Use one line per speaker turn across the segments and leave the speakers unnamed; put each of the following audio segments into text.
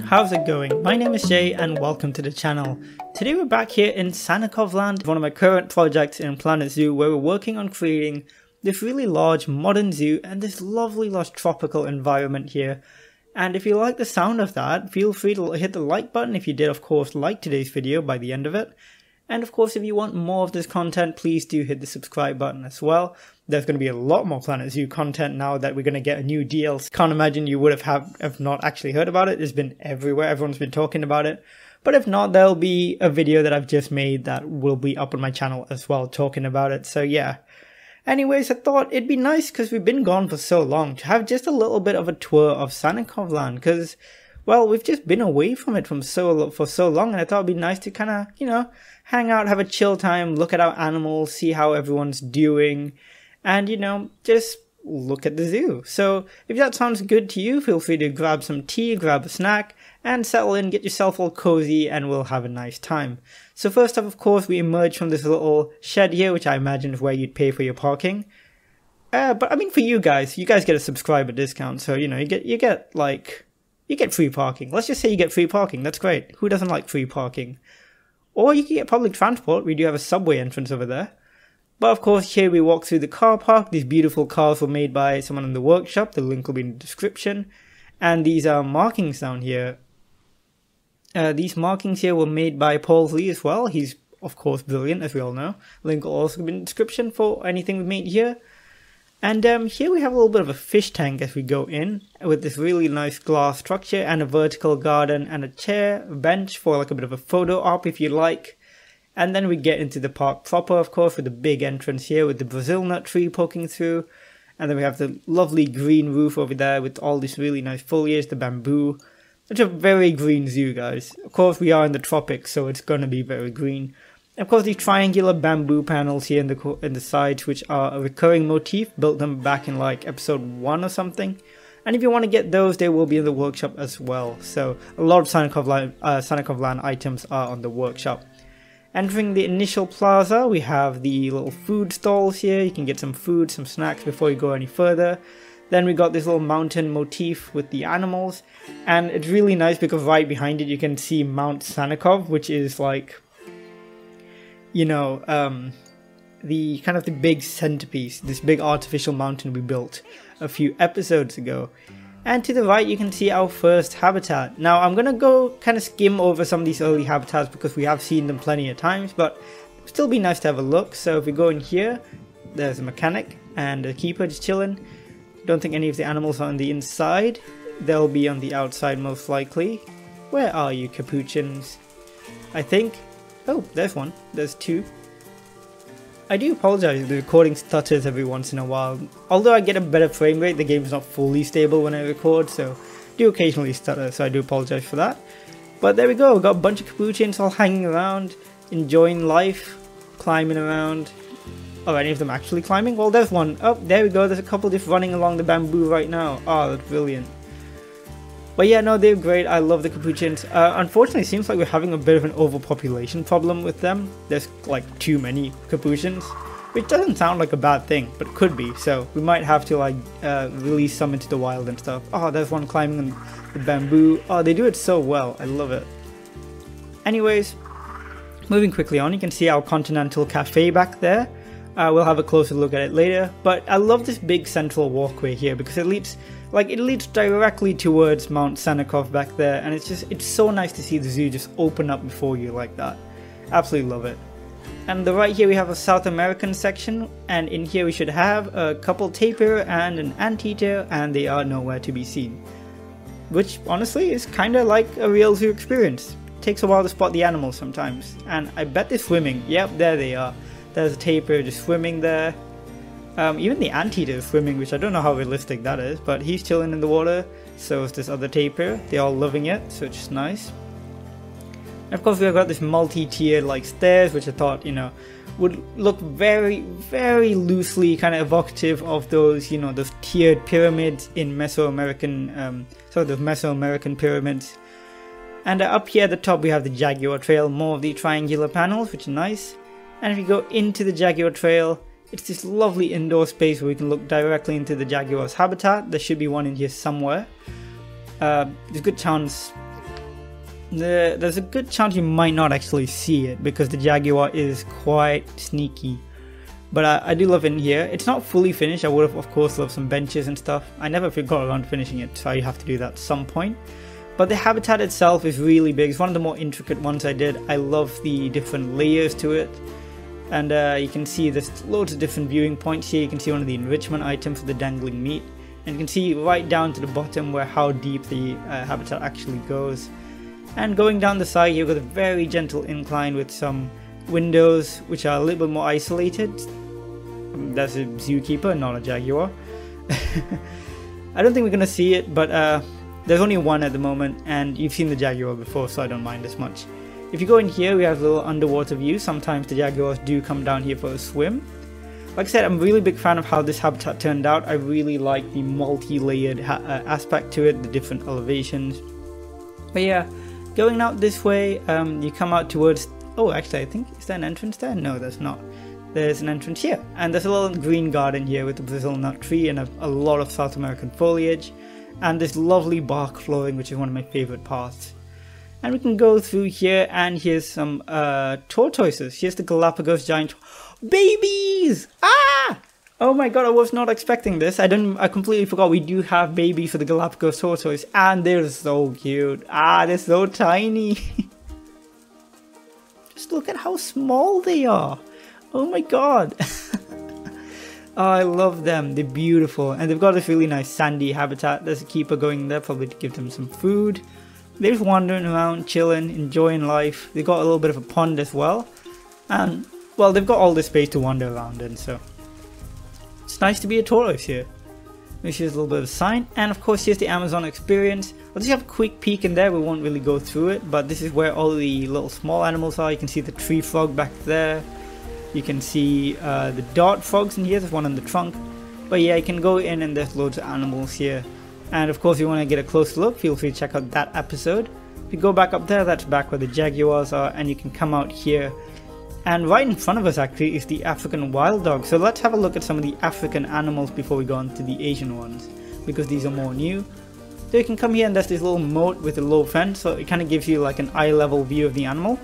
how's it going? My name is Jay and welcome to the channel. Today we're back here in Sannikovland, one of my current projects in Planet Zoo, where we're working on creating this really large modern zoo and this lovely lush tropical environment here. And if you like the sound of that, feel free to hit the like button if you did of course like today's video by the end of it. And of course if you want more of this content, please do hit the subscribe button as well. There's going to be a lot more Planet Zoo content now that we're going to get a new DLC. Can't imagine you would have not actually heard about it. It's been everywhere, everyone's been talking about it. But if not, there'll be a video that I've just made that will be up on my channel as well talking about it. So yeah. Anyways, I thought it'd be nice because we've been gone for so long to have just a little bit of a tour of Sannikovland because, well, we've just been away from it for so long, and I thought it'd be nice to kind of, you know, hang out, have a chill time, look at our animals, see how everyone's doing, and, you know, just look at the zoo. So if that sounds good to you, feel free to grab some tea, grab a snack, and settle in, get yourself all cozy, and we'll have a nice time. So first up, of course, we emerge from this little shed here, which I imagine is where you'd pay for your parking. But I mean, for you guys get a subscriber discount, so, you know, you get free parking. Let's just say you get free parking. That's great. Who doesn't like free parking? Or you can get public transport. We do have a subway entrance over there. But of course, here we walk through the car park. These beautiful cars were made by someone in the workshop. The link will be in the description. And these markings down here. These markings here were made by Paul Lee as well. He's, of course, brilliant, as we all know. Link will also be in the description for anything we made here. And here we have a little bit of a fish tank as we go in, with this really nice glass structure and a vertical garden and a chair, a bench for like a bit of a photo op if you like. And then we get into the park proper, of course, with the big entrance here with the Brazil nut tree poking through. And then we have the lovely green roof over there with all this really nice foliage, the bamboo. It's a very green zoo, guys. Of course, we are in the tropics, so it's going to be very green. Of course, these triangular bamboo panels here in the sides, which are a recurring motif, built them back in like episode 1 or something. And if you want to get those, they will be in the workshop as well. So a lot of Sannikovland items are on the workshop. Entering the initial plaza, we have the little food stalls here. You can get some food, some snacks before you go any further. Then we got this little mountain motif with the animals. And it's really nice because right behind it you can see Mount Sannikov, which is like, you know, the kind of the big centerpiece, this big artificial mountain we built a few episodes ago. And to the right you can see our first habitat. Now I'm gonna go kind of skim over some of these early habitats because we have seen them plenty of times, but it'd still be nice to have a look. So if we go in here, there's a mechanic and a keeper just chilling. Don't think any of the animals are on the inside. They'll be on the outside most likely. Where are you, capuchins? I think... oh, there's one. There's two. I do apologize if the recording stutters every once in a while. Although I get a better frame rate, the game's not fully stable when I record, so I do occasionally stutter, so I do apologize for that. But there we go, we've got a bunch of capuchins all hanging around, enjoying life, climbing around. Are any of them actually climbing? Well, there's one. Oh, there we go, there's a couple just running along the bamboo right now. Oh, that's brilliant. But yeah, no, they're great. I love the capuchins. Unfortunately, it seems like we're having a bit of an overpopulation problem with them. There's like too many capuchins, which doesn't sound like a bad thing, but could be. So we might have to like release some into the wild and stuff. Oh, there's one climbing the bamboo. Oh, they do it so well. I love it. Anyways, moving quickly on, you can see our Continental Cafe back there. We'll have a closer look at it later. But I love this big central walkway here because it leads directly towards Mount Sannikov back there, and it's so nice to see the zoo just open up before you like that. Absolutely love it. And the right here we have a South American section, and in here we should have a couple tapir and an anteater, and they are nowhere to be seen. Which honestly is kinda like a real zoo experience. It takes a while to spot the animals sometimes, and I bet they're swimming. Yep, there they are. There's a tapir just swimming there. Even the anteater is swimming, which I don't know how realistic that is, but he's chilling in the water. So is this other tapir. They're all loving it, so it's just nice. And of course we've got this multi-tiered like stairs, which I thought, you know, would look very, very loosely kind of evocative of those, you know, those tiered pyramids in Mesoamerican, those Mesoamerican pyramids. And up here at the top we have the Jaguar Trail, more of the triangular panels, which are nice. And if you go into the Jaguar Trail, it's this lovely indoor space where we can look directly into the Jaguars Habitat. There should be one in here somewhere. There's a good chance there's a good chance you might not actually see it because the Jaguar is quite sneaky. But I do love it in here. It's not fully finished. I would have, of course, loved some benches and stuff. I never got around to finishing it, so I have to do that at some point. But the habitat itself is really big. It's one of the more intricate ones I did. I love the different layers to it. And you can see there's loads of different viewing points here. You can see one of the enrichment items for the dangling meat. And you can see right down to the bottom where how deep the habitat actually goes. And going down the side, you've got a very gentle incline with some windows which are a little bit more isolated. That's a zookeeper, not a jaguar. I don't think we're gonna see it, but there's only one at the moment, and you've seen the jaguar before, so I don't mind as much. If you go in here, we have a little underwater view. Sometimes the jaguars do come down here for a swim. Like I said, I'm a really big fan of how this habitat turned out. I really like the multi-layered aspect to it, the different elevations. But yeah, going out this way, you come out towards... Oh, actually, I think, is there an entrance there? No, there's not. There's an entrance here. And there's a little green garden here with a Brazil nut tree and a lot of South American foliage. And this lovely bark flooring, which is one of my favorite parts. And we can go through here, and here's some tortoises. Here's the Galapagos giant babies! Ah! Oh my god, I was not expecting this. I completely forgot we do have babies for the Galapagos tortoise, and they're so cute. Ah, they're so tiny. Just look at how small they are. Oh my god. Oh, I love them. They're beautiful. And they've got this really nice sandy habitat. There's a keeper going there, probably to give them some food. They're just wandering around, chilling, enjoying life. They've got a little bit of a pond as well. And, well, they've got all this space to wander around in, so it's nice to be a tortoise here. Here's a little bit of a sign. And of course, here's the Amazon experience. I'll just have a quick peek in there. We won't really go through it, but this is where all the little small animals are. You can see the tree frog back there. You can see the dart frogs in here. There's one on the trunk. But yeah, you can go in and there's loads of animals here. And of course, if you want to get a closer look, feel free to check out that episode. If you go back up there, that's back where the jaguars are, and you can come out here. And right in front of us actually is the African wild dog. So let's have a look at some of the African animals before we go on to the Asian ones, because these are more new. So you can come here and there's this little moat with a low fence, so it kind of gives you like an eye level view of the animal.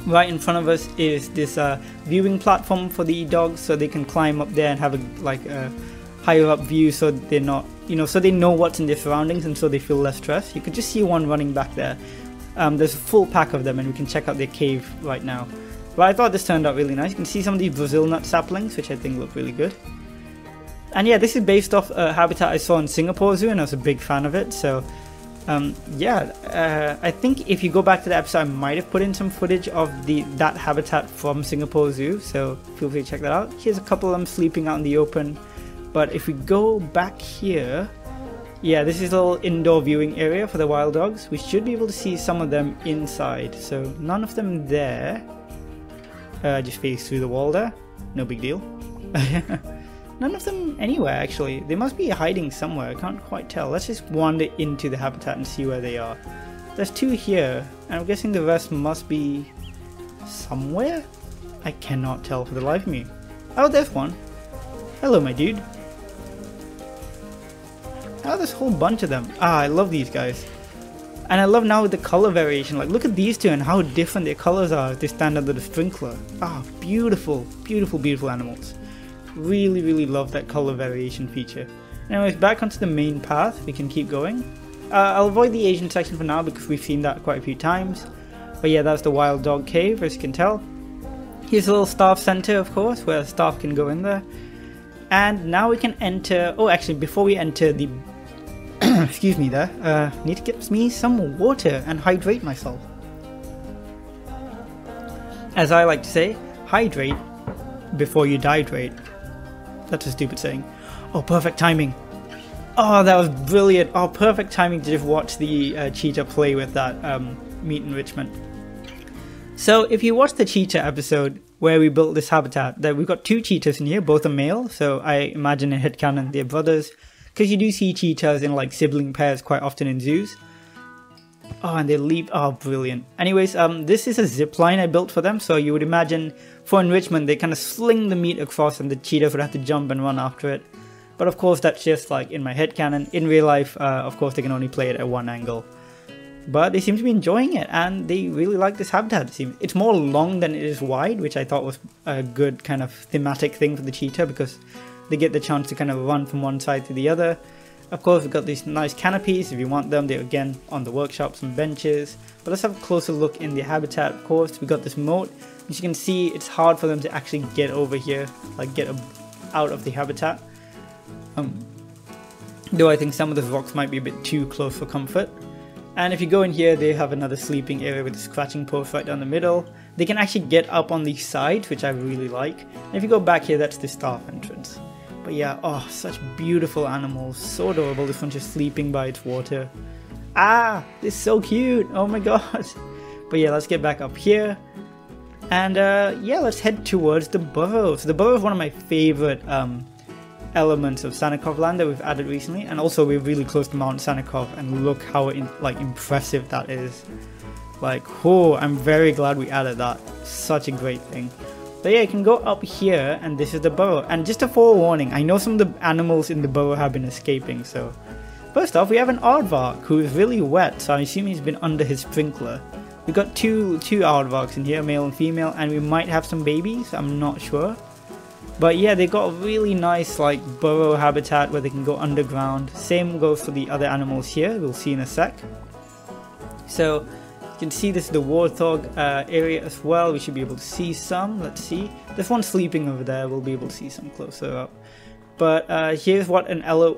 Right in front of us is this viewing platform for the dogs, so they can climb up there and have a higher up view, so they're not, so they know what's in their surroundings, and so they feel less stressed. You could just see one running back there. There's a full pack of them, and we can check out their cave right now. But I thought this turned out really nice. You can see some of these Brazil nut saplings, which I think look really good. And yeah, this is based off a habitat I saw in Singapore Zoo, and I was a big fan of it. So I think if you go back to the episode, I might have put in some footage of that habitat from Singapore Zoo, so feel free to check that out. Here's a couple of them sleeping out in the open. But if we go back here, yeah, this is a little indoor viewing area for the wild dogs. We should be able to see some of them inside, so none of them there. Just face through the wall there, no big deal. None of them anywhere actually. They must be hiding somewhere, I can't quite tell. Let's just wander into the habitat and see where they are. There's two here, and I'm guessing the rest must be somewhere? I cannot tell for the life of me. Oh, there's one. Hello, my dude. Oh, there's a whole bunch of them. Ah, I love these guys. And I love now the color variation. Like, look at these two and how different their colors are as they stand under the sprinkler. Ah, beautiful, beautiful, beautiful animals. Really, really love that color variation feature. Anyways, back onto the main path. We can keep going. I'll avoid the Asian section for now because we've seen that quite a few times. But yeah, that's the wild dog cave, as you can tell. Here's a little staff center, of course, where staff can go in there. And now we can enter... Oh, actually, before we enter the... Excuse me there. Need to get me some water and hydrate myself. As I like to say, hydrate before you dihydrate. That's a stupid saying. Oh, perfect timing. Oh, that was brilliant. Oh, perfect timing to just watch the cheetah play with that meat enrichment. So if you watch the cheetah episode where we built this habitat, we've got two cheetahs in here, both are male, so I imagine in headcanon they're brothers, because you do see cheetahs in like sibling pairs quite often in zoos. Oh, and they leap. Oh, brilliant. Anyways, this is a zip line I built for them, so you would imagine for enrichment they kind of sling the meat across and the cheetahs would have to jump and run after it. But of course that's just like in my headcanon. In real life, of course they can only play it at one angle. but they seem to be enjoying it and they really like this habitat. It's more long than it is wide, which I thought was a good kind of thematic thing for the cheetah because they get the chance to kind of run from one side to the other. Of course, we've got these nice canopies. If you want them, they're again on the workshops and benches. But let's have a closer look in the habitat. Of course, we've got this moat. As you can see, it's hard for them to actually get over here, like get out of the habitat. Though I think some of the rocks might be a bit too close for comfort. And if you go in here, they have another sleeping area with a scratching post right down the middle. They can actually get up on these sides, which I really like. And if you go back here, that's the staff entrance. But yeah, oh, such beautiful animals, so adorable. This one just sleeping by its water. Ah, this is so cute. Oh my god. But yeah, let's get back up here. And yeah, let's head towards the burrow. So the burrow is one of my favorite elements of Sannikovland that we've added recently, and also we're really close to Mount Sannikov, and look how impressive that is. Like, oh, I'm very glad we added that. Such a great thing. But yeah, you can go up here, and this is the burrow. And just a forewarning, I know some of the animals in the burrow have been escaping. So first off, we have an aardvark who is really wet, so I assume he's been under his sprinkler. We've got two aardvarks in here, male and female, and we might have some babies, I'm not sure. But yeah, they got a really nice like burrow habitat where they can go underground. Same goes for the other animals here, we'll see in a sec. So you can see this is the warthog area as well. We should be able to see some. Let's see. There's one sleeping over there, we'll be able to see some closer up. But here's what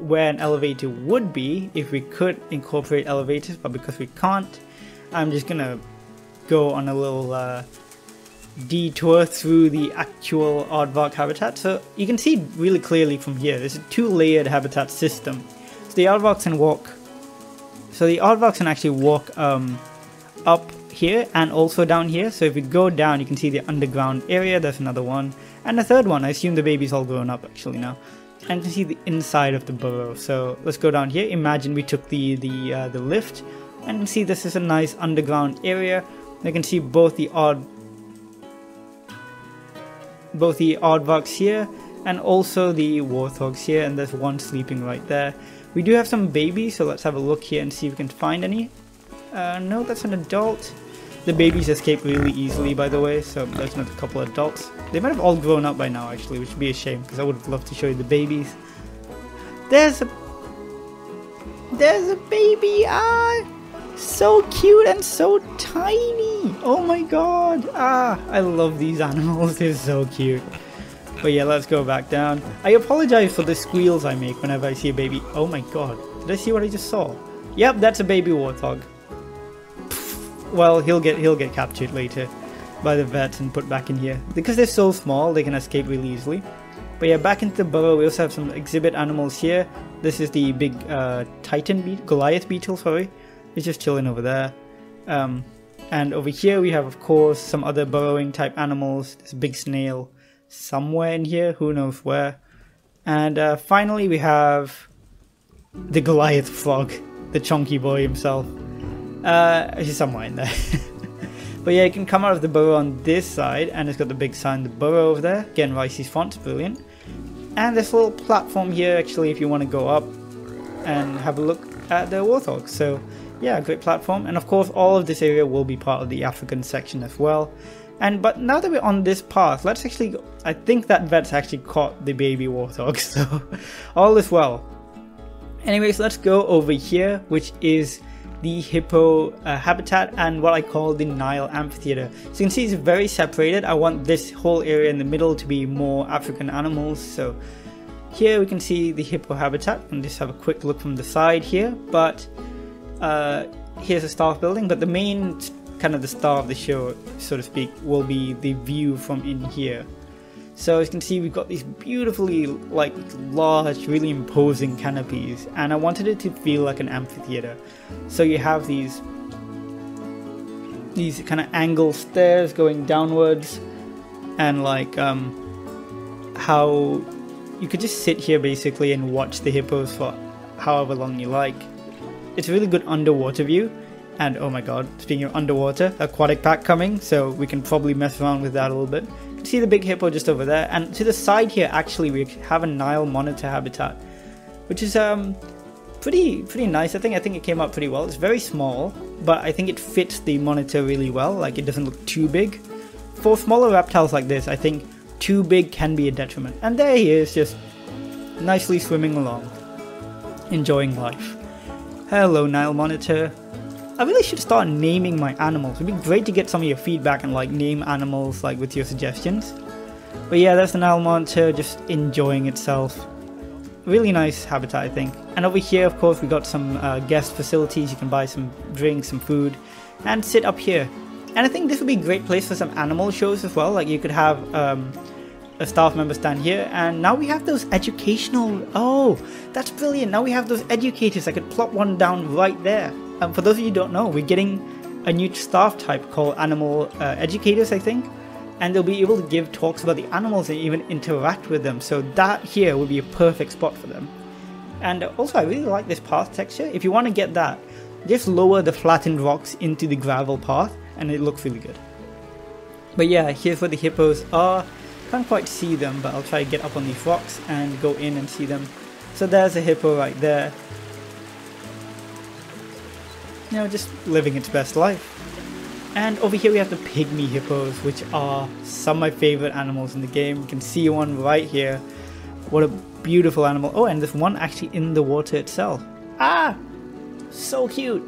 where an elevator would be if we could incorporate elevators, but because we can't, I'm just gonna go on a little detour through the actual aardvark habitat. So you can see really clearly from here, there's a two-layered habitat system. So the aardvarks can walk. So the aardvarks can actually walk up here and also down here. So if we go down, you can see the underground area. There's another one, and a third one. I assume the baby's all grown up actually now. And you can see the inside of the burrow. So let's go down here. Imagine we took the lift, and you can see this is a nice underground area. You can see both the aardvarks here and also the warthogs here, and there's one sleeping right there. We do have some babies, so let's have a look here and see if we can find any. No, that's an adult. The babies escape really easily, by the way, so there's another couple of adults. They might have all grown up by now actually, which would be a shame because I would have loved to show you the babies. There's a baby! Ah! So cute and so tiny! Oh my god! Ah, I love these animals, they're so cute. But yeah, let's go back down. I apologize for the squeals I make whenever I see a baby. Oh my god, did I see what I just saw? Yep, that's a baby warthog. Well, he'll get captured later by the vets and put back in here. Because they're so small, they can escape really easily. But yeah, back into the burrow, we also have some exhibit animals here. This is the big Goliath beetle, sorry. It's just chilling over there. And over here we have, of course, some other burrowing type animals. There's a big snail somewhere in here, who knows where. And finally we have the Goliath Frog, the chunky boy himself. He's somewhere in there. But yeah, you can come out of the burrow on this side, and it's got the big sign, the burrow over there. Again, Ricey's font's brilliant. And this little platform here, actually, if you want to go up and have a look at the warthog. So yeah, great platform. And of course, all of this area will be part of the African section as well. But now that we're on this path, let's actually go. I think that vet's actually caught the baby warthog, so all is well. Anyways, let's go over here, which is the hippo habitat and what I call the Nile Amphitheater. So you can see it's very separated. I want this whole area in the middle to be more African animals. So here we can see the hippo habitat, and just have a quick look from the side here. But here's a staff building, but the main kind of the star of the show, so to speak, will be the view from in here. So as you can see, we've got these beautifully like large, really imposing canopies, and I wanted it to feel like an amphitheater. So you have these kind of angled stairs going downwards, and like how you could just sit here basically and watch the hippos for however long you like. It's a really good underwater view. And oh my god, speaking of underwater, aquatic pack coming, so we can probably mess around with that a little bit. You can see the big hippo just over there, and to the side here actually we have a Nile monitor habitat, which is pretty nice. I think it came out pretty well. It's very small, but I think it fits the monitor really well. Like, it doesn't look too big. For smaller reptiles like this, I think too big can be a detriment. And there he is, just nicely swimming along, enjoying life. Hello, Nile monitor. I really should start naming my animals. It'd be great to get some of your feedback and like name animals like with your suggestions. But yeah, that's the Nile monitor just enjoying itself. Really nice habitat, I think. And over here, of course, we got some guest facilities. You can buy some drinks, some food, and sit up here. And I think this would be a great place for some animal shows as well. Like, you could have a staff member stand here, and now we have those educational. Oh, that's brilliant! Now we have those educators. I could plop one down right there. For those of you who don't know, we're getting a new staff type called animal educators, I think. And they'll be able to give talks about the animals and even interact with them. So that here would be a perfect spot for them. And also, I really like this path texture. If you want to get that, just lower the flattened rocks into the gravel path and it looks really good. But yeah, here's where the hippos are. Can't quite see them, but I'll try to get up on these rocks and go in and see them. So there's a hippo right there. You know, just living its best life. And over here we have the Pygmy Hippos, which are some of my favorite animals in the game. You can see one right here. What a beautiful animal. Oh, and there's one actually in the water itself. Ah! So cute!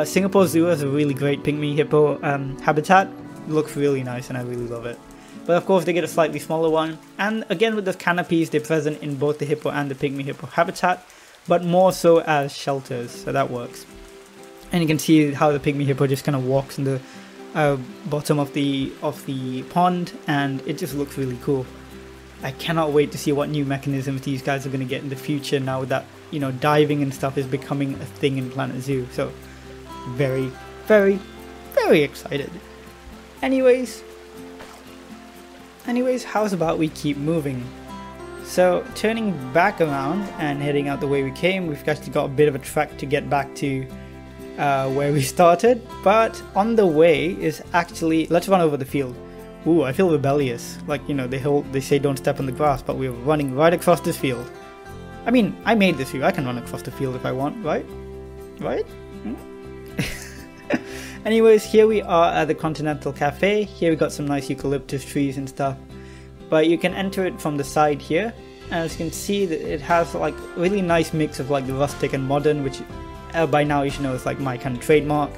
Singapore Zoo has a really great Pygmy Hippo habitat. It looks really nice and I really love it. But of course they get a slightly smaller one. And again with the canopies, they're present in both the hippo and the Pygmy Hippo habitat. But more so as shelters, so that works. And you can see how the Pygmy Hippo just kind of walks in the bottom of the pond, and it just looks really cool. I cannot wait to see what new mechanisms these guys are going to get in the future now that, you know, diving and stuff is becoming a thing in Planet Zoo. So very, very, very excited. Anyways, how's about we keep moving? So turning back around and heading out the way we came, we've actually got a bit of a trek to get back to where we started, but on the way is actually, let's run over the field. Ooh, I feel rebellious. Like, you know, they say don't step on the grass, but we're running right across this field. I mean, I made this view. I can run across the field if I want, right? Right? Anyways, here we are at the Continental Cafe. Here we got some nice eucalyptus trees and stuff. But you can enter it from the side here. And as you can see, that it has like really nice mix of like the rustic and modern, which by now you should know is like my kind of trademark.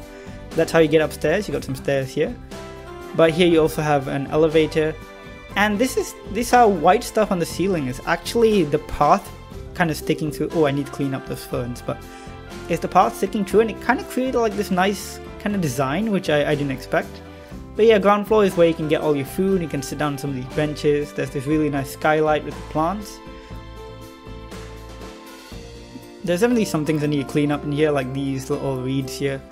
That's how you get upstairs. You got some stairs here, but here you also have an elevator, and this white stuff on the ceiling is actually the path kind of sticking through. Oh, I need to clean up those ferns, but it's the path sticking through, and it kind of created like this nice kind of design which I didn't expect. But yeah, ground floor is where you can get all your food. You can sit down on some of these benches. There's this really nice skylight with the plants. There's definitely some things I need to clean up in here, like these little reeds here.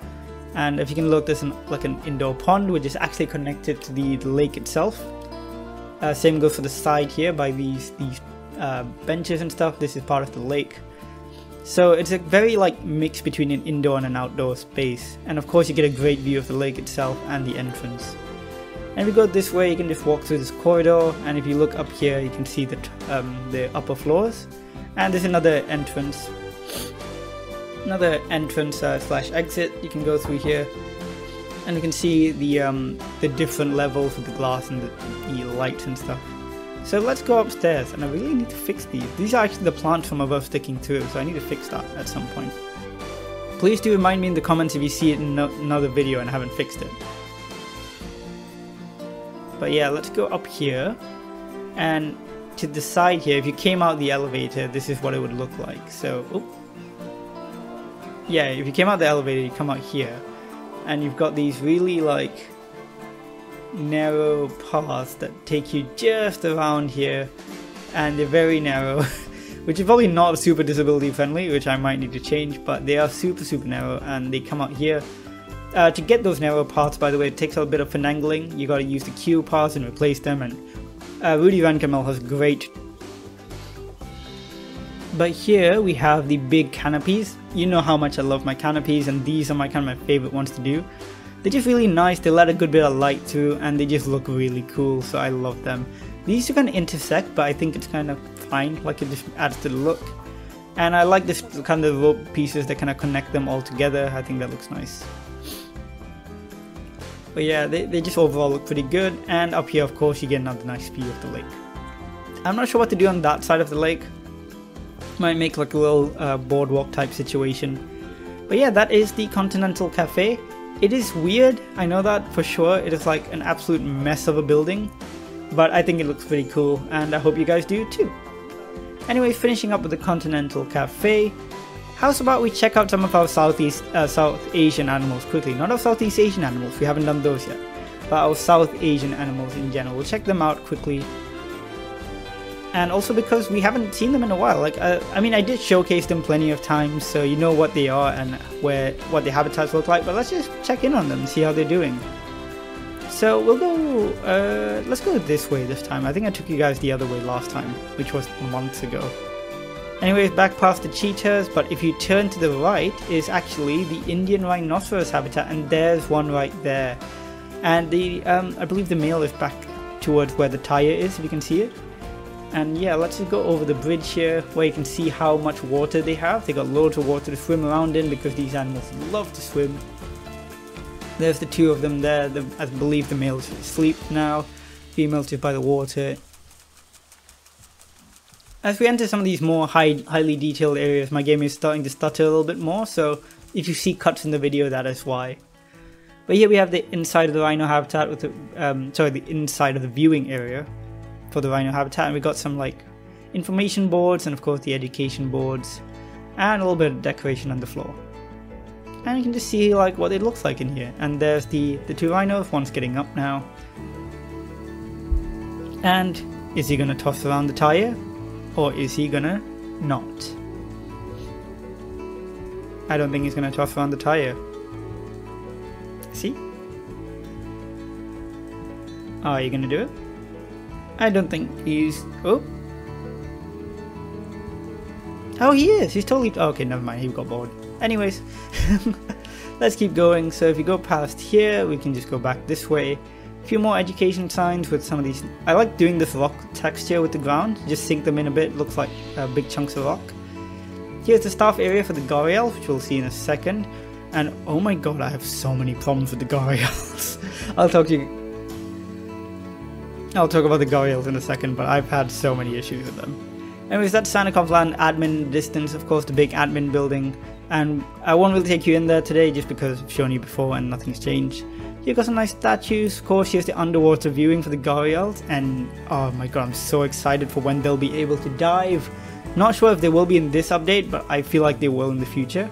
And if you can look, there's like an indoor pond which is actually connected to the lake itself. Same goes for the side here by these benches and stuff. This is part of the lake. So it's a very like mix between an indoor and an outdoor space. And of course you get a great view of the lake itself and the entrance. And if you go this way, you can just walk through this corridor, and if you look up here you can see the upper floors. And there's another entrance. Slash exit you can go through here, and you can see the different levels of the glass and the lights and stuff. So let's go upstairs, and I really need to fix these. These are actually the plants from above sticking through, so I need to fix that at some point. Please do remind me in the comments if you see it in another video and I haven't fixed it. But yeah, let's go up here, and to the side here, if you came out the elevator, this is what it would look like. So yeah, if you came out the elevator, you come out here, and you've got these really like narrow paths that take you just around here, and they're very narrow, which is probably not super disability friendly, which I might need to change, but they are super narrow, and they come out here. To get those narrow paths, by the way, it takes a bit of finagling. You got to use the Q paths and replace them, and Rudy Van Camel has great. But here we have the big canopies. You know how much I love my canopies, and these are my favorite ones to do. They're just really nice. They let a good bit of light through, and they just look really cool, so I love them. These are kind of intersect, but I think it's kind of fine. Like, it just adds to the look. And I like this kind of rope pieces that kind of connect them all together. I think that looks nice. But yeah, they just overall look pretty good. And up here, of course, you get another nice view of the lake. I'm not sure what to do on that side of the lake. Might make like a little boardwalk type situation. But yeah, that is the Continental Cafe. It is weird, I know that for sure. It is like an absolute mess of a building. But I think it looks pretty cool, and I hope you guys do too. Anyway, finishing up with the Continental Cafe. How's about we check out some of our South Asian animals quickly? Not our Southeast Asian animals, we haven't done those yet. But our South Asian animals in general. We'll check them out quickly. And also because we haven't seen them in a while. Like, I mean, I did showcase them plenty of times, so you know what they are and what their habitats look like. But let's just check in on them and see how they're doing. So we'll go, let's go this way this time. I think I took you guys the other way last time, which was months ago. Anyways, back past the cheetahs, but if you turn to the right is actually the Indian Rhinoceros habitat, and there's one right there. And the, I believe the male is back towards where the tire is, if you can see it. And yeah, let's just go over the bridge here where you can see how much water they have. They got loads of water to swim around in because these animals love to swim. There's the two of them there. I believe the male's asleep now. Female's just by the water. As we enter some of these more highly detailed areas, my game is starting to stutter a little bit more. So if you see cuts in the video, that is why. But here we have the inside of the Rhino Habitat with the, the inside of the viewing area for the Rhino Habitat, and we got some like information boards and of course the education boards and a little bit of decoration on the floor. And you can just see like what it looks like in here. And there's the two rhinos, one's getting up now. And is he gonna toss around the tire or is he gonna not? I don't think he's gonna toss around the tire. See? Oh, are you gonna do it? I don't think he's... Oh, he is! He's totally... Oh, okay, never mind, he got bored. Anyways, let's keep going. So if you go past here, we can just go back this way. A few more education signs with some of these... I like doing this rock texture with the ground. Just sink them in a bit, looks like big chunks of rock. Here's the staff area for the gharials, which we'll see in a second. And oh my god, I have so many problems with the gharials. I'll talk about the gharials in a second, but I've had so many issues with them. Anyways, that's Sannikovland admin distance, of course, the big admin building. And I won't really take you in there today just because I've shown you before and nothing's changed. You've got some nice statues. Of course, here's the underwater viewing for the gharials. And oh my god, I'm so excited for when they'll be able to dive. Not sure if they will be in this update, but I feel like they will in the future.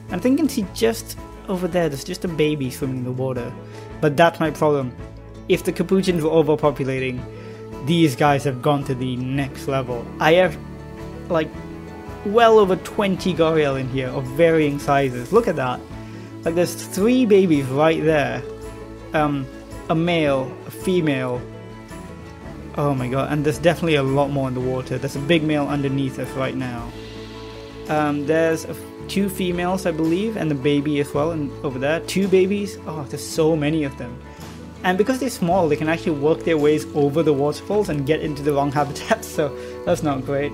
And I think you can see just over there, there's just a baby swimming in the water. But that's my problem. If the capuchins were overpopulating, these guys have gone to the next level. I have like well over 20 gharial in here of varying sizes. Look at that. Like there's 3 babies right there. A male, a female. Oh my god, and there's definitely a lot more in the water. There's a big male underneath us right now. There's 2 females, I believe, and the baby as well, and over there, 2 babies. Oh, there's so many of them. And because they're small, they can actually work their ways over the waterfalls and get into the wrong habitat, so that's not great.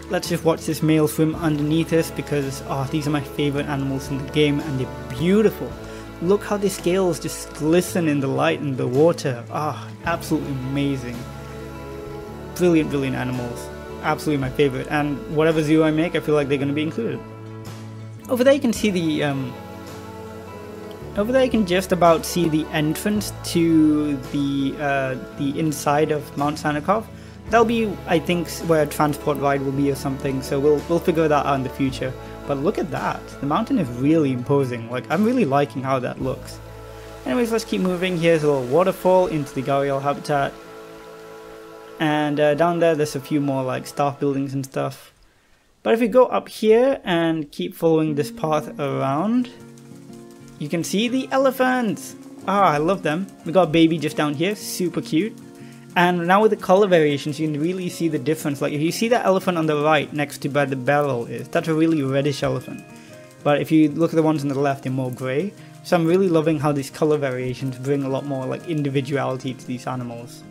Let's just watch this male swim underneath us because these are my favorite animals in the game and they're beautiful. Look how the scales just glisten in the light and the water. Absolutely amazing. Brilliant, brilliant animals. Absolutely my favorite, and whatever zoo I make, I feel like they're going to be included. Over there you can see the over there you can just about see the entrance to the inside of Mount Sannikov. That'll be, I think, where a transport ride will be or something, so we'll figure that out in the future. But look at that, the mountain is really imposing. Like, I'm really liking how that looks. Anyways, let's keep moving. Here's a little waterfall into the Jaguar Habitat. And down there's a few more like staff buildings and stuff. But if we go up here and keep following this path around, you can see the elephants! I love them. We got a baby just down here, super cute. And now with the color variations, you can really see the difference. Like if you see that elephant on the right next to where the barrel is, that's a really reddish elephant. But if you look at the ones on the left, they're more grey. So I'm really loving how these color variations bring a lot more like individuality to these animals.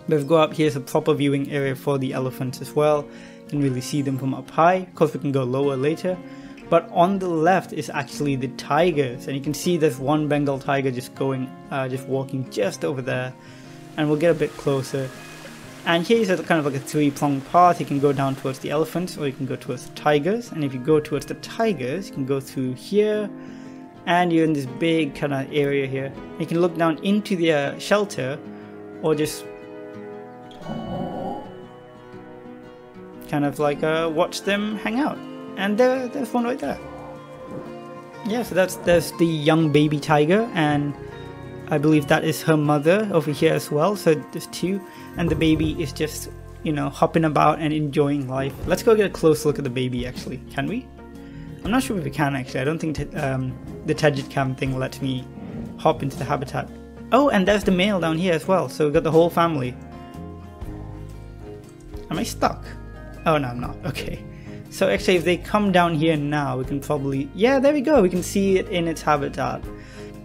But if we go up, here's a proper viewing area for the elephants as well. You can really see them from up high. Of course, we can go lower later. But on the left is actually the tigers, and you can see there's one Bengal tiger just walking just over there. And we'll get a bit closer. And here's kind of like a three-pronged path. You can go down towards the elephants, or you can go towards the tigers. And if you go towards the tigers, you can go through here, and you're in this big kind of area here. You can look down into the shelter, or just kind of like watch them hang out. And there's one right there. Yeah, so there's the young baby tiger, and I believe that is her mother over here as well. So there's two, and the baby is just, you know, hopping about and enjoying life. Let's go get a close look at the baby actually. Can we? I'm not sure if we can actually. I don't think the Tedget Cam thing lets me hop into the habitat. Oh, and there's the male down here as well. So we've got the whole family. Am I stuck? Oh no, I'm not. Okay. So actually, if they come down here now, we can probably... Yeah, there we go. We can see it in its habitat,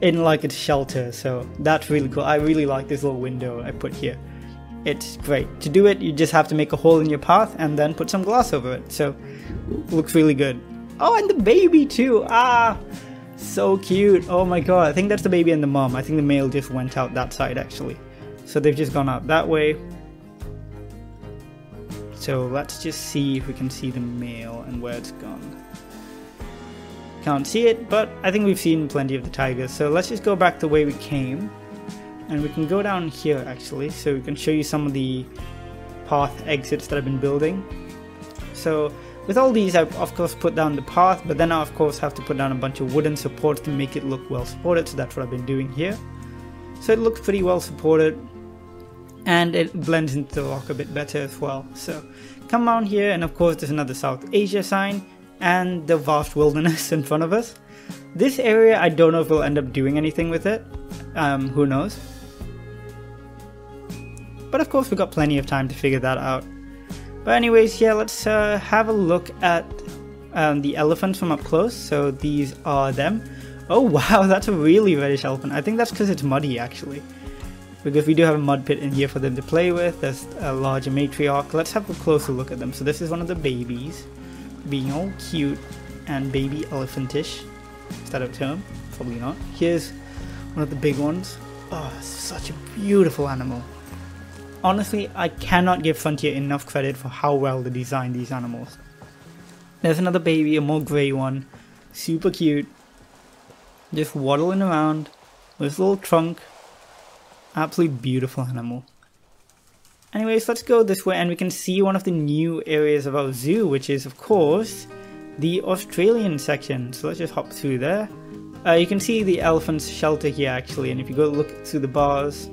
in like its shelter. So that's really cool. I really like this little window I put here. It's great. To do it, you just have to make a hole in your path and then put some glass over it. So looks really good. Oh, and the baby too. Ah, so cute. Oh my god. I think that's the baby and the mom. I think the male just went out that side actually. So they've just gone out that way. So let's just see if we can see the male and where it's gone. Can't see it, but I think we've seen plenty of the tigers. So let's just go back the way we came. And we can go down here actually. So we can show you some of the path exits that I've been building. So with all these, I've of course put down the path, but then I of course have to put down a bunch of wooden supports to make it look well supported. So that's what I've been doing here. So it looks pretty well supported. And it blends into the rock a bit better as well. So come down here, and of course there's another South Asia sign and the vast wilderness in front of us. This area, I don't know if we'll end up doing anything with it. Who knows? But of course we've got plenty of time to figure that out. But anyways, yeah, let's have a look at the elephants from up close. So these are them. Oh wow, that's a really reddish elephant. I think that's because it's muddy actually. Because we do have a mud pit in here for them to play with. There's a larger matriarch. Let's have a closer look at them. So this is one of the babies, being all cute and baby elephantish. Is that a term? Probably not. Here's one of the big ones. Oh, such a beautiful animal. Honestly, I cannot give Frontier enough credit for how well they designed these animals. There's another baby, a more grey one. Super cute. Just waddling around with his little trunk. Absolutely beautiful animal. Anyways, let's go this way and we can see one of the new areas of our zoo, which is of course the Australian section. So let's just hop through there. You can see the elephant's shelter here actually, and if you go look through the bars,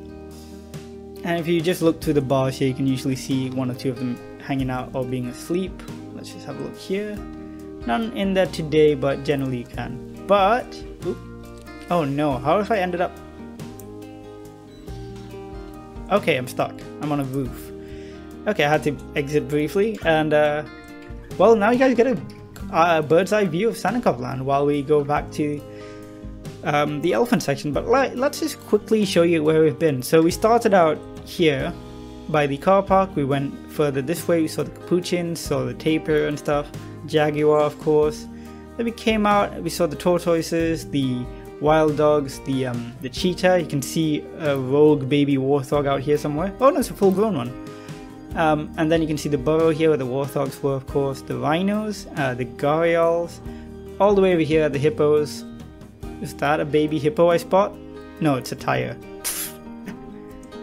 and if you just look through the bars here, you can usually see one or two of them hanging out or being asleep. Let's just have a look here. None in there today, but generally you can. But, oh no, how have I ended up? Okay, I'm stuck. I'm on a roof. Okay, I had to exit briefly, and well, now you guys get a bird's eye view of Sannikovland while we go back to the elephant section. But let's just quickly show you where we've been. So we started out here by the car park. We went further this way. We saw the capuchins, saw the tapir and stuff. Jaguar, of course. Then we came out. We saw the tortoises, the wild dogs, the cheetah. You can see a rogue baby warthog out here somewhere. Oh no, it's a full-grown one. And then you can see the burrow here where the warthogs were, of course. The rhinos, the gharials, all the way over here, the hippos. Is that a baby hippo I spot? No, it's a tire.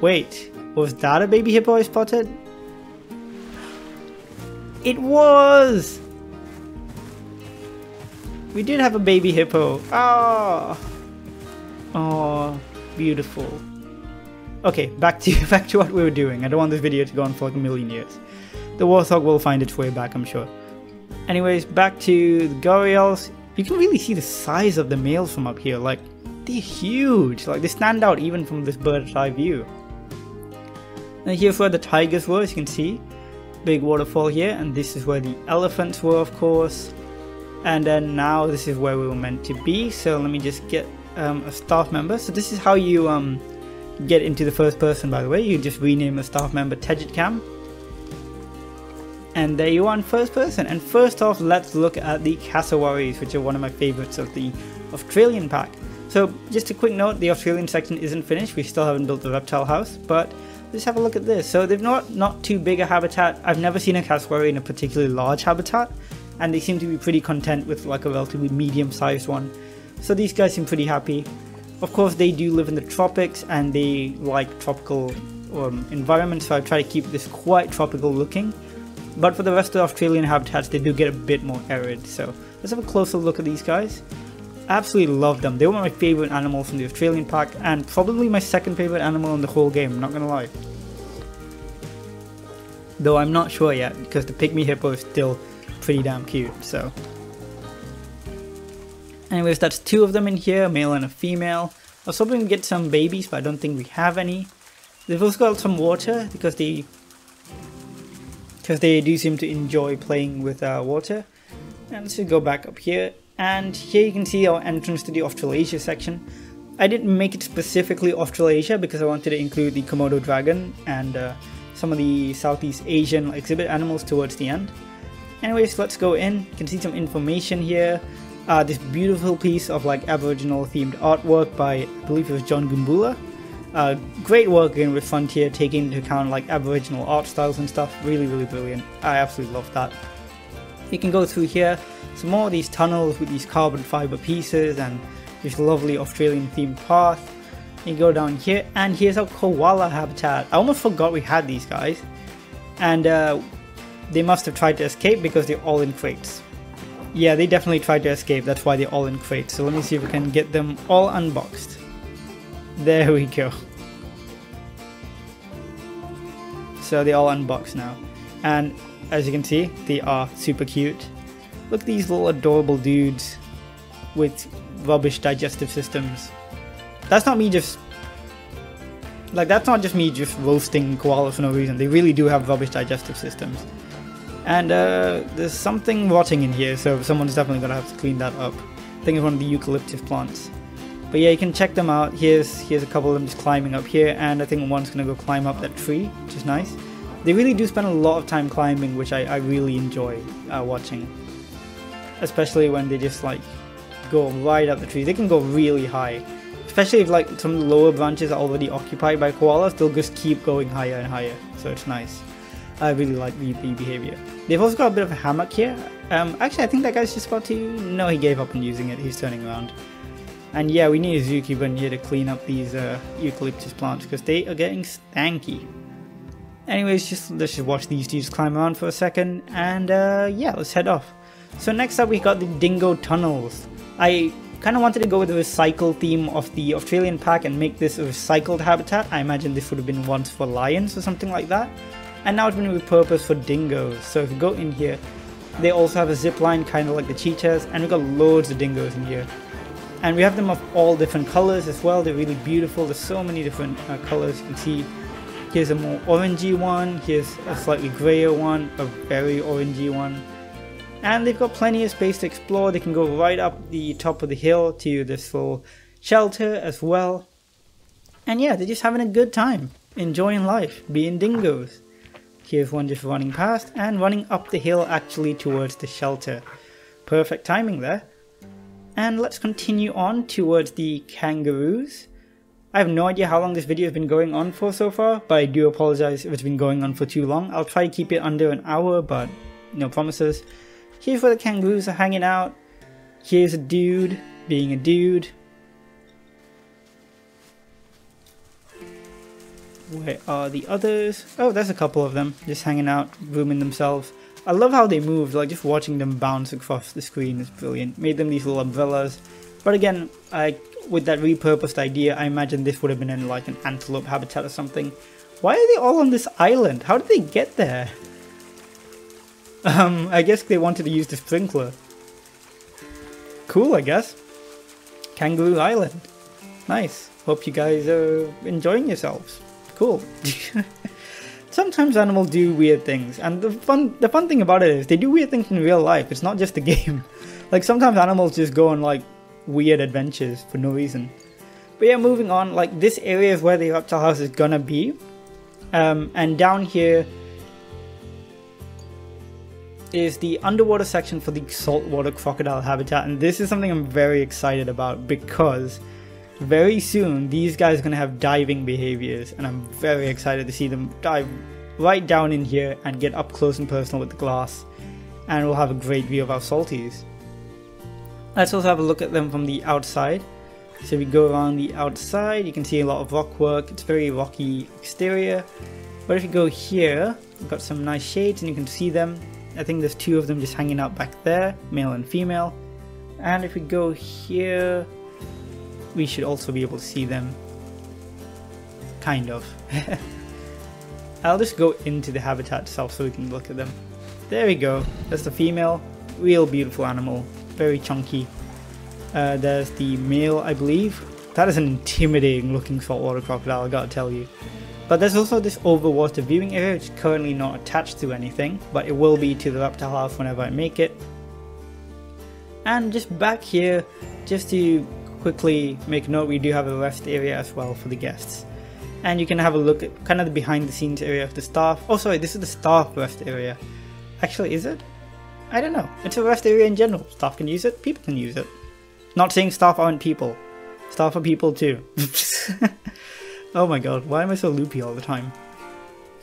Wait, was that a baby hippo I spotted? It was! We did have a baby hippo. Ah, oh, beautiful. Okay, back to what we were doing. I don't want this video to go on for like a million years. The warthog will find its way back, I'm sure. Anyways, back to the gharials. You can really see the size of the males from up here. Like, they're huge. Like, they stand out even from this bird's eye view. And here's where the tigers were, as you can see. Big waterfall here, and this is where the elephants were, of course. And then now this is where we were meant to be. So let me just get a staff member. So this is how you get into the first person, by the way, you just rename a staff member Tejit Cam. And there you are in first person. And first off, let's look at the cassowaries, which are one of my favorites of the Australian pack. So just a quick note, the Australian section isn't finished. We still haven't built the reptile house, but let's have a look at this. So they've not too big a habitat. I've never seen a cassowary in a particularly large habitat, and they seem to be pretty content with like a relatively medium-sized one. So these guys seem pretty happy. Of course, they do live in the tropics and they like tropical environments, so I try to keep this quite tropical looking. But for the rest of the Australian habitats, they do get a bit more arid. So let's have a closer look at these guys. Absolutely love them. They were my favorite animals from the Australian pack, and probably my second favorite animal in the whole game, I'm not gonna lie. Though I'm not sure yet, because the Pygmy Hippo is still pretty damn cute, so. Anyways, that's two of them in here, a male and a female. I was hoping to get some babies, but I don't think we have any. They've also got some water, because they do seem to enjoy playing with water. And let's just go back up here. And here you can see our entrance to the Australasia section. I didn't make it specifically Australasia because I wanted to include the Komodo dragon and some of the Southeast Asian exhibit animals towards the end. Anyways, let's go in. You can see some information here. This beautiful piece of like Aboriginal themed artwork by, I believe it was John Gumbula. Great work again with Frontier, taking into account like Aboriginal art styles and stuff. Really, really brilliant. I absolutely love that. You can go through here, some more of these tunnels with these carbon fiber pieces and this lovely Australian themed path. You go down here, and here's our Koala Habitat. I almost forgot we had these guys, and they must have tried to escape because they're all in crates. Yeah, they definitely tried to escape, that's why they're all in crates. So let me see if we can get them all unboxed. There we go. So they're all unboxed now, and as you can see, they are super cute. Look at these little adorable dudes with rubbish digestive systems. That's not me just... like, that's not just me just roasting koalas for no reason. They really do have rubbish digestive systems. And there's something rotting in here, so someone's definitely gonna have to clean that up. I think it's one of the eucalyptus plants. But yeah, you can check them out. Here's a couple of them just climbing up here, and I think one's gonna go climb up that tree, which is nice. They really do spend a lot of time climbing, which I really enjoy watching. Especially when they just like go right up the tree. They can go really high. Especially if like some of the lower branches are already occupied by koalas, they'll just keep going higher and higher. So it's nice. I really like the behavior. They've also got a bit of a hammock here. Actually, I think that guy's just about to... no, he gave up on using it. He's turning around. And yeah, we need a zookeeper in here to clean up these eucalyptus plants because they are getting stanky. Anyways, let's just watch these dudes climb around for a second, and yeah, let's head off. So next up we got the Dingo Tunnels. I kind of wanted to go with the recycle theme of the Australian pack and make this a recycled habitat. I imagine this would have been once for lions or something like that. And now it's been repurposed for dingoes. So if you go in here, they also have a zip line kind of like the cheetahs, and we've got loads of dingoes in here. And we have them of all different colors as well. They're really beautiful. There's so many different colors. You can see here's a more orangey one, here's a slightly grayer one, a very orangey one. And they've got plenty of space to explore. They can go right up the top of the hill to this little shelter as well. And yeah, they're just having a good time, enjoying life, being dingoes. Here's one just running past and running up the hill actually towards the shelter. Perfect timing there. And let's continue on towards the kangaroos. I have no idea how long this video has been going on for so far, but I do apologize if it's been going on for too long. I'll try to keep it under an hour, but no promises. Here's where the kangaroos are hanging out. Here's a dude being a dude. Where are the others? Oh, there's a couple of them just hanging out, grooming themselves. I love how they move, like just watching them bounce across the screen is brilliant. Made them these little umbrellas. But again, with that repurposed idea, I imagine this would have been in like an antelope habitat or something. Why are they all on this island? How did they get there? I guess they wanted to use the sprinkler. Cool, I guess. Kangaroo Island. Nice. Hope you guys are enjoying yourselves. Cool. Sometimes animals do weird things, and the fun thing about it is they do weird things in real life. It's not just a game. Like sometimes animals just go on like weird adventures for no reason. But yeah, moving on, like this area is where the reptile house is gonna be. And down here is the underwater section for the saltwater crocodile habitat, and this is something I'm very excited about because very soon these guys are going to have diving behaviors, and I'm very excited to see them dive right down in here and get up close and personal with the glass, and we'll have a great view of our salties. Let's also have a look at them from the outside. So we go around the outside, you can see a lot of rock work. It's very rocky exterior, but if you go here, we've got some nice shades and you can see them. I think there's two of them just hanging out back there, male and female. And if we go here, we should also be able to see them, kind of. I'll just go into the habitat itself so we can look at them. There we go, that's the female, real beautiful animal, very chunky. There's the male, I believe. That is an intimidating looking saltwater crocodile, I gotta tell you. But there's also this overwater viewing area which is currently not attached to anything, but it will be to the reptile house whenever I make it. And just back here, just to quickly make a note, we do have a rest area as well for the guests. And you can have a look at kind of the behind the scenes area of the staff. Oh sorry, this is the staff rest area. Actually, is it? I don't know. It's a rest area in general. Staff can use it, people can use it. Not saying staff aren't people. Staff are people too. Oh my god, why am I so loopy all the time?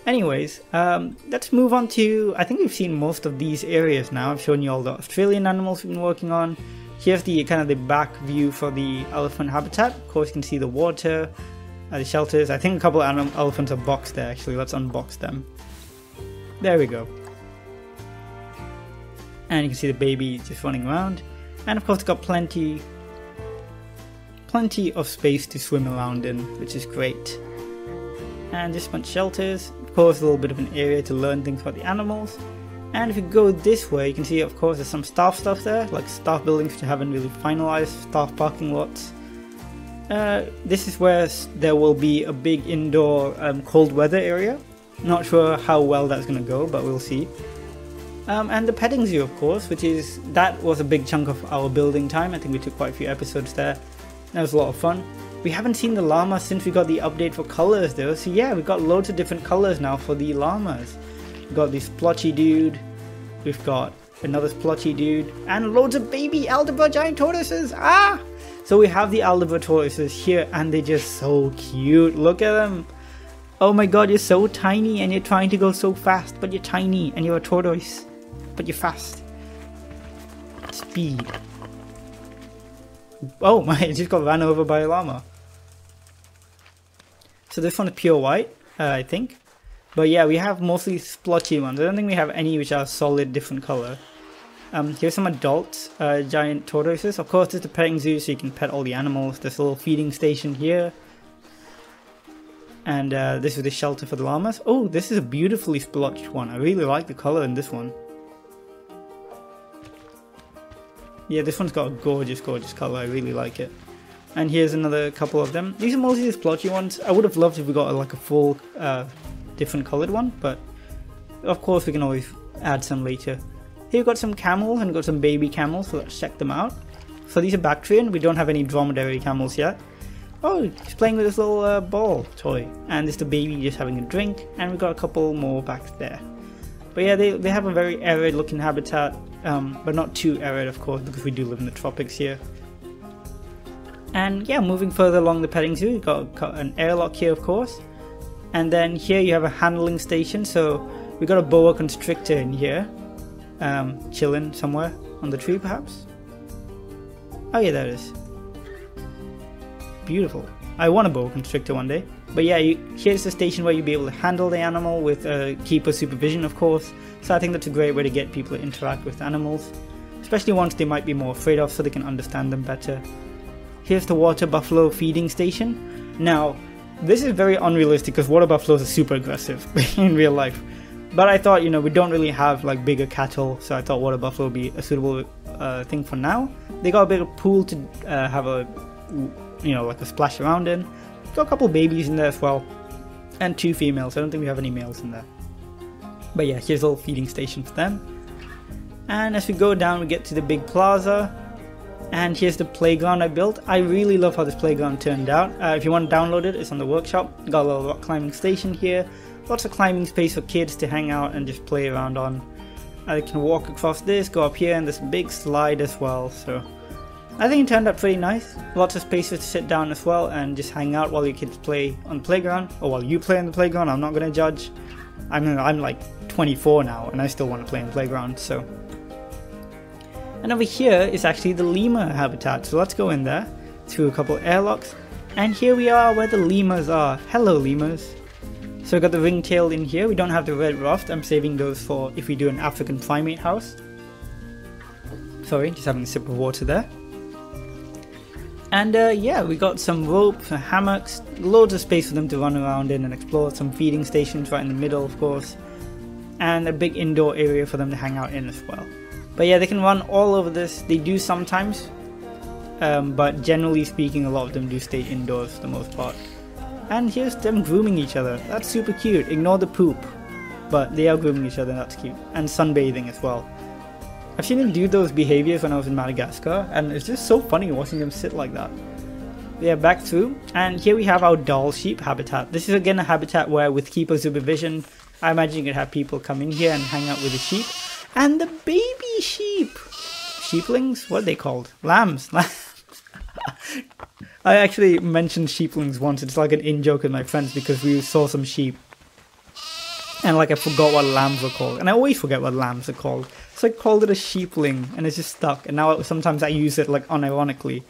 Anyways, let's move on to, I think we've seen most of these areas now. I've shown you all the Australian animals we've been working on. Here's the kind of the back view for the elephant habitat. Of course you can see the water, the shelters. I think a couple of elephants are boxed there actually. Let's unbox them. There we go. And you can see the baby just running around. And of course it's got plenty of space to swim around in, which is great. And just a bunch of shelters. Of course a little bit of an area to learn things about the animals. And if you go this way, you can see of course there's some staff stuff there, like staff buildings which haven't really finalized, staff parking lots. This is where there will be a big indoor cold weather area. Not sure how well that's going to go, but we'll see. And the petting zoo of course, that was a big chunk of our building time. I think we took quite a few episodes there. That was a lot of fun. We haven't seen the llama since we got the update for colors though, so yeah, we've got loads of different colors now for the llamas. We've got this splotchy dude, we've got another splotchy dude, and loads of baby Aldabra giant tortoises! Ah! So we have the Aldabra tortoises here, and they're just so cute. Look at them! Oh my god, you're so tiny and you're trying to go so fast, but you're tiny and you're a tortoise, but you're fast. Speed. Oh my, it just got ran over by a llama. So this one is pure white, I think. But yeah, we have mostly splotchy ones. I don't think we have any which are solid different color. Here's some adult giant tortoises. Of course, this is the petting zoo, so you can pet all the animals. There's a little feeding station here. And this is the shelter for the llamas. Oh, this is a beautifully splotched one. I really like the color in this one. Yeah, this one's got a gorgeous, gorgeous color. I really like it. And here's another couple of them. These are mostly the splotchy ones. I would have loved if we got like a full different colored one, but of course we can always add some later. Here we've got some camels and got some baby camels, so let's check them out. So these are Bactrian. We don't have any dromedary camels yet. Oh, he's playing with this little ball toy. And this is the baby just having a drink. And we've got a couple more back there. But yeah, they have a very arid looking habitat. But not too arid of course, because we do live in the tropics here. And yeah, moving further along the petting zoo, you've got an airlock here of course. And then here you have a handling station, so we've got a boa constrictor in here. Chilling somewhere on the tree perhaps. Oh yeah, there it is. Beautiful. I want a boa constrictor one day. But yeah, here's the station where you'll be able to handle the animal with keeper supervision of course. So I think that's a great way to get people to interact with animals. Especially ones they might be more afraid of, so they can understand them better. Here's the water buffalo feeding station. Now, this is very unrealistic because water buffaloes are super aggressive in real life. But I thought, you know, we don't really have like bigger cattle, so I thought water buffalo would be a suitable thing for now. They got a bit of pool to have a, you know, like a splash around in. Got a couple babies in there as well, and 2 females. I don't think we have any males in there. But yeah, here's a little feeding station for them. And as we go down, we get to the big plaza. And here's the playground I built. I really love how this playground turned out. If you want to download it, it's on the workshop. Got a little rock climbing station here. Lots of climbing space for kids to hang out and just play around on. I can walk across this, go up here, and this big slide as well. So I think it turned out pretty nice. Lots of spaces to sit down as well and just hang out while your kids play on the playground. Or while you play on the playground, I'm not going to judge. I'm like 24 now and I still want to play on the playground, so. And over here is actually the Lima Habitat, so let's go in there through a couple airlocks. And here we are where the lemurs are. Hello lemurs. So we got the ringtail in here. We don't have the red ruffed. I'm saving those for if we do an African primate house. Sorry, just having a sip of water there. And yeah, we got some ropes, hammocks, loads of space for them to run around in and explore. Some feeding stations right in the middle, of course. And a big indoor area for them to hang out in as well. But yeah, they can run all over this. They do sometimes, but generally speaking, a lot of them do stay indoors for the most part. And here's them grooming each other. That's super cute. Ignore the poop, but they are grooming each other. That's cute. And sunbathing as well. I've seen them do those behaviors when I was in Madagascar, and it's just so funny watching them sit like that. Yeah, back through, and here we have our doll sheep habitat. This is again a habitat where, with keeper supervision, I imagine you could have people come in here and hang out with the sheep. And the baby sheep! Sheeplings? What are they called? Lambs! I actually mentioned sheeplings once. It's like an in-joke with my friends because we saw some sheep. And like I forgot what lambs were called. And I always forget what lambs are called. So I called it a sheepling and it's just stuck. And now sometimes I use it like unironically.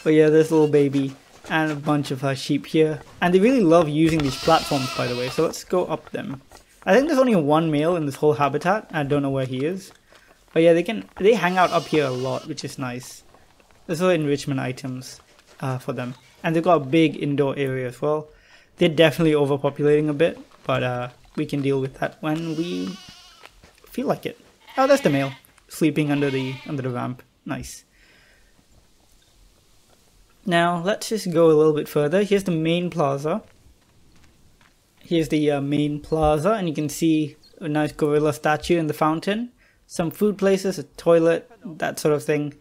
But yeah, this little baby and a bunch of sheep here. And they really love using these platforms, by the way. So let's go up them. I think there's only one male in this whole habitat. I don't know where he is. But yeah, they hang out up here a lot, which is nice. There's also enrichment items for them. And they've got a big indoor area as well. They're definitely overpopulating a bit, but we can deal with that when we feel like it. Oh, that's the male sleeping under the ramp. Nice. Now let's just go a little bit further. Here's the main plaza. Here's the main plaza, and you can see a nice gorilla statue in the fountain. Some food places, a toilet, that sort of thing.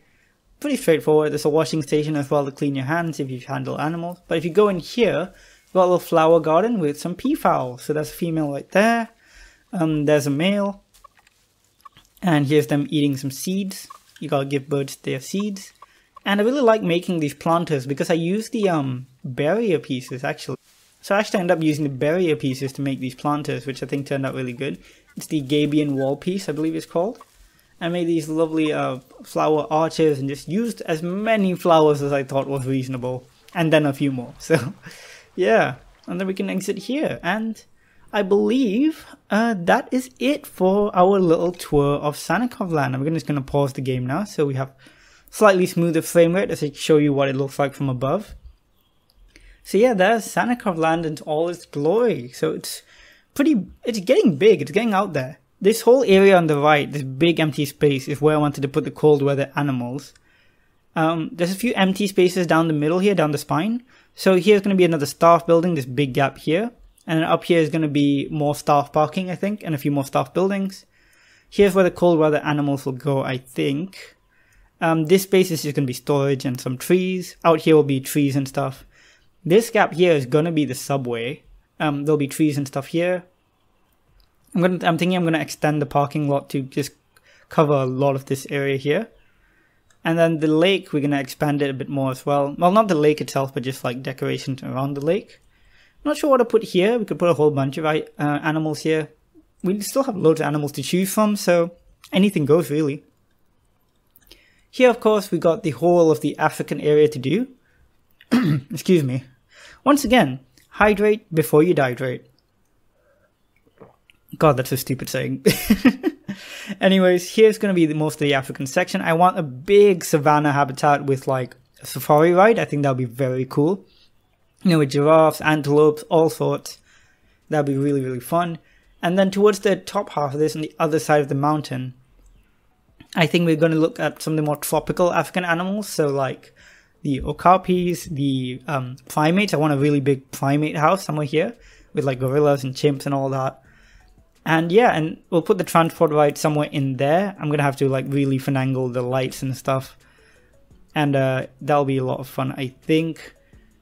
Pretty straightforward. There's a washing station as well to clean your hands if you handle animals. But if you go in here, we've got a little flower garden with some peafowl. So that's a female right there. There's a male. And here's them eating some seeds. You gotta give birds their seeds. And I really like making these planters because I use the barrier pieces actually. So I actually end up using the barrier pieces to make these planters, which I think turned out really good. It's the Gabion wall piece, I believe it's called. I made these lovely flower arches and just used as many flowers as I thought was reasonable. And then a few more. So yeah, and then we can exit here. And I believe that is it for our little tour of Sannikovland. I'm just going to pause the game now so we have slightly smoother frame rate as I show you what it looks like from above. So yeah, there's Sannikovland in all its glory. So it's getting big, it's getting out there. This whole area on the right, this big empty space, is where I wanted to put the cold weather animals. There's a few empty spaces down the middle here, down the spine. So here's going to be another staff building, this big gap here. And then up here is going to be more staff parking, I think, and a few more staff buildings. Here's where the cold weather animals will go, I think. This space is just going to be storage and some trees. Out here will be trees and stuff. This gap here is going to be the subway. There'll be trees and stuff here. I'm thinking I'm going to extend the parking lot to just cover a lot of this area here. And then the lake, we're going to expand it a bit more as well. Well, not the lake itself, but just like decorations around the lake. Not sure what to put here. We could put a whole bunch of animals here. We still have loads of animals to choose from, so anything goes really. Here, of course, we got the whole of the African area to do. Excuse me. Once again, hydrate before you dihydrate. God, that's a stupid saying. Anyways, here's going to be most of the African section. I want a big savanna habitat with like a safari ride. I think that'll be very cool. You know, with giraffes, antelopes, all sorts. That'll be really, really fun. And then towards the top half of this, on the other side of the mountain, I think we're going to look at some of the more tropical African animals. So like the okapis, the primates. I want a really big primate house somewhere here with like gorillas and chimps and all that. And yeah, and we'll put the transport ride somewhere in there. I'm gonna have to like really finagle the lights and stuff. And that'll be a lot of fun, I think.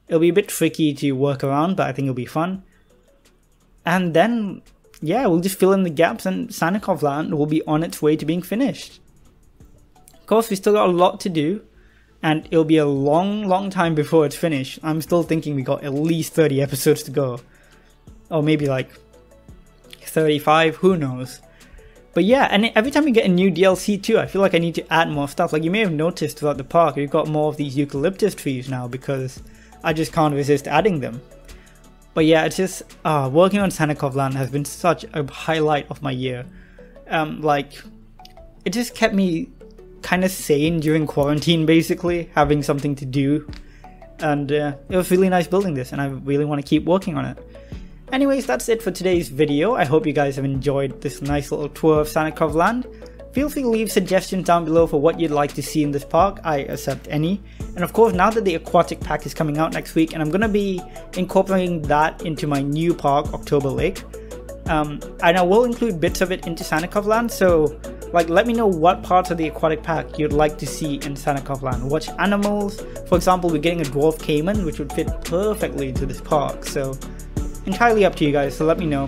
It'll be a bit tricky to work around, but I think it'll be fun. And then, yeah, we'll just fill in the gaps and Sannikovland will be on its way to being finished. Of course, we still got a lot to do. And it'll be a long time before it's finished. I'm still thinking we got at least 30 episodes to go. Or maybe like 35, who knows. But yeah, and every time we get a new DLC too, I feel like I need to add more stuff. Like you may have noticed throughout the park, we've got more of these eucalyptus trees now because I just can't resist adding them. But yeah, it's just, working on Sannikovland has been such a highlight of my year. Like, it just kept me kind of sane during quarantine basically, having something to do. And it was really nice building this and I really want to keep working on it. Anyways, that's it for today's video. I hope you guys have enjoyed this nice little tour of Sannikovland. Feel free to leave suggestions down below for what you'd like to see in this park. I accept any. And of course, now that the aquatic pack is coming out next week, and I'm going to be incorporating that into my new park, October Lake. And I will include bits of it into Sannikovland, so like let me know what parts of the aquatic pack you'd like to see in Sannikovland. Which animals, for example, we're getting a dwarf caiman, which would fit perfectly into this park. So entirely up to you guys, so let me know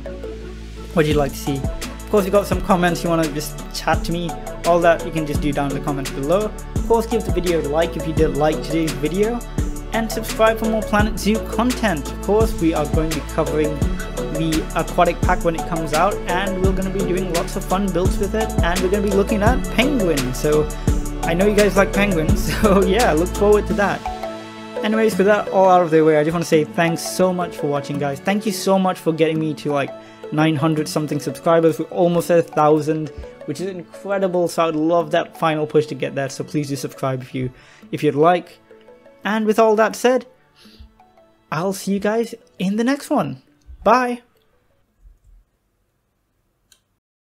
what you'd like to see. Of course, if you've got some comments you want to just chat to me, all that you can just do down in the comments below. Of course, give the video a like if you did like today's video, and subscribe for more Planet Zoo content. Of course, we are going to be covering the aquatic pack when it comes out, and we're going to be doing lots of fun builds with it, and we're going to be looking at penguins. So I know you guys like penguins, so yeah, look forward to that. Anyways, with that all out of the way, I just want to say thanks so much for watching, guys. Thank you so much for getting me to like 900 something subscribers. We're almost at 1,000, which is incredible. So I'd love that final push to get there. So please do subscribe if you'd like. And with all that said, I'll see you guys in the next one. Bye.